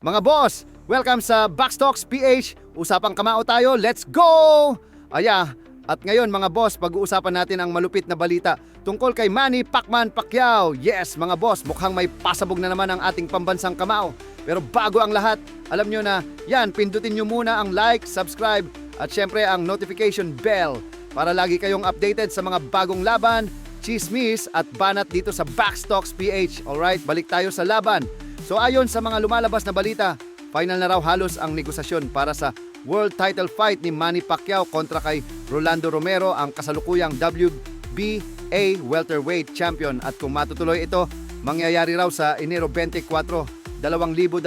Mga boss, welcome sa Box Talks PH. Usapang kamao tayo, let's go! At ngayon mga boss, pag-uusapan natin ang malupit na balita tungkol kay Manny Pacquiao. Yes mga boss, mukhang may pasabog na naman ang ating pambansang kamao. Pero bago ang lahat, alam nyo na, pindutin nyo muna ang like, subscribe at syempre ang notification bell para lagi kayong updated sa mga bagong laban, chismis at banat dito sa Box Talks PH. Alright, balik tayo sa laban. So ayon sa mga lumalabas na balita, final na raw halos ang negosasyon para sa world title fight ni Manny Pacquiao kontra kay Rolando Romero, ang kasalukuyang WBA welterweight champion. At kung matutuloy ito, mangyayari raw sa Enero 24, 2026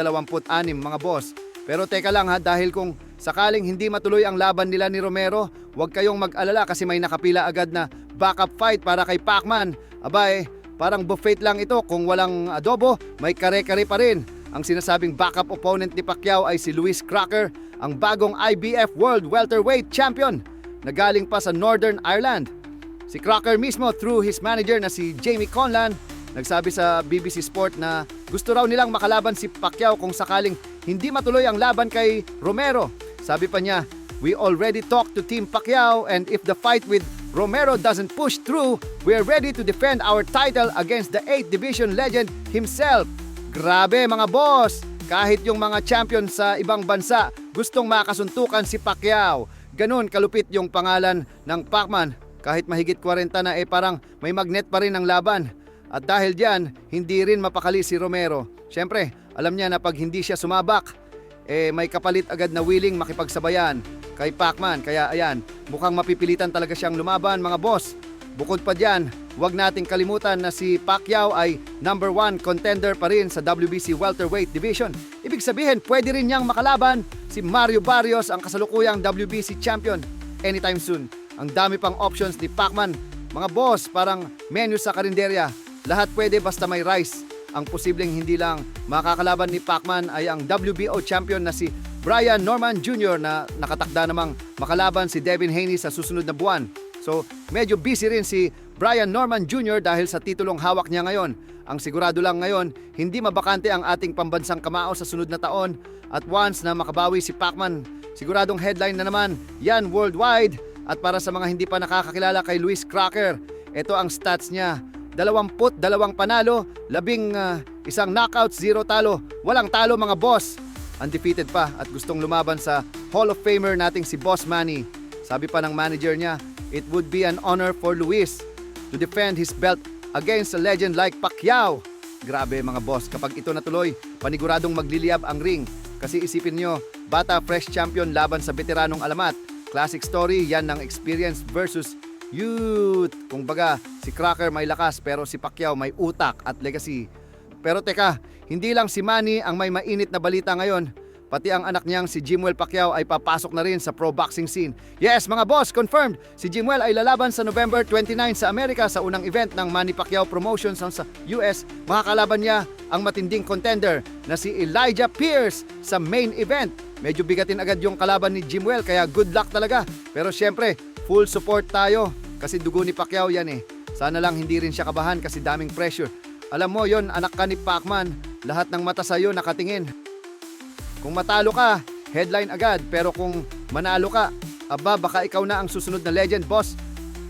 mga boss. Pero teka lang dahil kung sakaling hindi matuloy ang laban nila ni Romero, huwag kayong mag-alala kasi may nakapila agad na backup fight para kay Pacman. Parang buffet lang ito, kung walang adobo, may kare-kare pa rin. Ang sinasabing backup opponent ni Pacquiao ay si Louis Crocker, ang bagong IBF World Welterweight Champion na galing pa sa Northern Ireland. Si Crocker mismo, through his manager na si Jamie Conlan, nagsabi sa BBC Sport na gusto raw nilang makalaban si Pacquiao kung sakaling hindi matuloy ang laban kay Romero. Sabi pa niya, "We already talked to Team Pacquiao and if the fight with Romero doesn't push through, we're ready to defend our title against the 8th division legend himself." Grabe mga boss! Kahit yung mga champion sa ibang bansa gustong makasuntukan si Pacquiao. Ganun kalupit yung pangalan ng Pacman. Kahit mahigit 40 na parang may magnet pa rin ang laban. At dahil diyan, hindi rin mapakali si Romero. Siyempre, alam niya na pag hindi siya sumabak, may kapalit agad na willing makipagsabayan kay Pacman. Kaya mukhang mapipilitan talaga siyang lumaban mga boss. Bukod pa diyan, huwag nating kalimutan na si Pacquiao ay number 1 contender pa rin sa WBC welterweight division. Ibig sabihin, pwede rin niyang makalaban si Mario Barrios, ang kasalukuyang WBC champion, anytime soon. Ang dami pang options ni Pacman. Mga boss, parang menu sa karinderya. Lahat pwede basta may rice. Ang posibleng hindi lang makakalaban ni Pacman ay ang WBO champion na si Brian Norman Jr. na nakatakda namang makalaban si Devin Haney sa susunod na buwan. So, medyo busy rin si Brian Norman Jr. dahil sa titulong hawak niya ngayon. Ang sigurado lang ngayon, hindi mabakante ang ating pambansang kamao sa sunod na taon. At once na makabawi si Pacman, siguradong headline na naman yan worldwide. At para sa mga hindi pa nakakakilala kay Louis Crocker, ito ang stats niya. 22 panalo, 11 knockouts, 0 talo. Walang talo mga boss. Undefeated pa at gustong lumaban sa Hall of Famer nating si Boss Manny. Sabi pa ng manager niya, it would be an honor for Luis to defend his belt against a legend like Pacquiao. Grabe mga boss, kapag ito natuloy, paniguradong magliliyab ang ring. Kasi isipin nyo, bata fresh champion laban sa veteranong alamat. Classic story yan ng experience versus youth. Kung baga, si Crocker may lakas pero si Pacquiao may utak at legacy. Pero teka, hindi lang si Manny ang may mainit na balita ngayon. Pati ang anak niyang si Jimwell Pacquiao ay papasok na rin sa pro boxing scene. Yes mga boss, confirmed! Si Jimwell ay lalaban sa November 29 sa Amerika sa unang event ng Manny Pacquiao Promotions sa US. Makakalaban niya ang matinding contender na si Elijah Pierce sa main event. Medyo bigatin agad yung kalaban ni Jimwell kaya good luck talaga. Pero syempre, full support tayo kasi dugo ni Pacquiao yan Sana lang hindi rin siya kabahan kasi daming pressure. Alam mo yon, anak ka ni Pacman, lahat ng mata sa'yo nakatingin. Kung matalo ka, headline agad. Pero kung manalo ka, baka ikaw na ang susunod na legend, boss.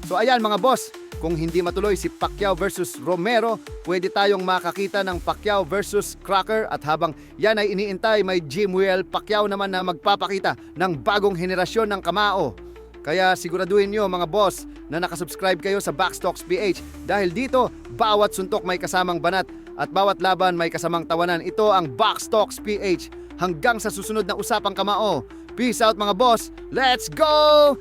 So ayan mga boss, kung hindi matuloy si Pacquiao versus Romero, pwede tayong makakita ng Pacquiao versus Crocker. At habang yan ay iniintay, may Jimwell Pacquiao naman na magpapakita ng bagong henerasyon ng kamao. Kaya siguraduhin nyo mga boss na nakasubscribe kayo sa Box Talks PH. Dahil dito, bawat suntok may kasamang banat at bawat laban may kasamang tawanan. Ito ang Box Talks PH. Hanggang sa susunod na usapang kamao. Peace out mga boss. Let's go!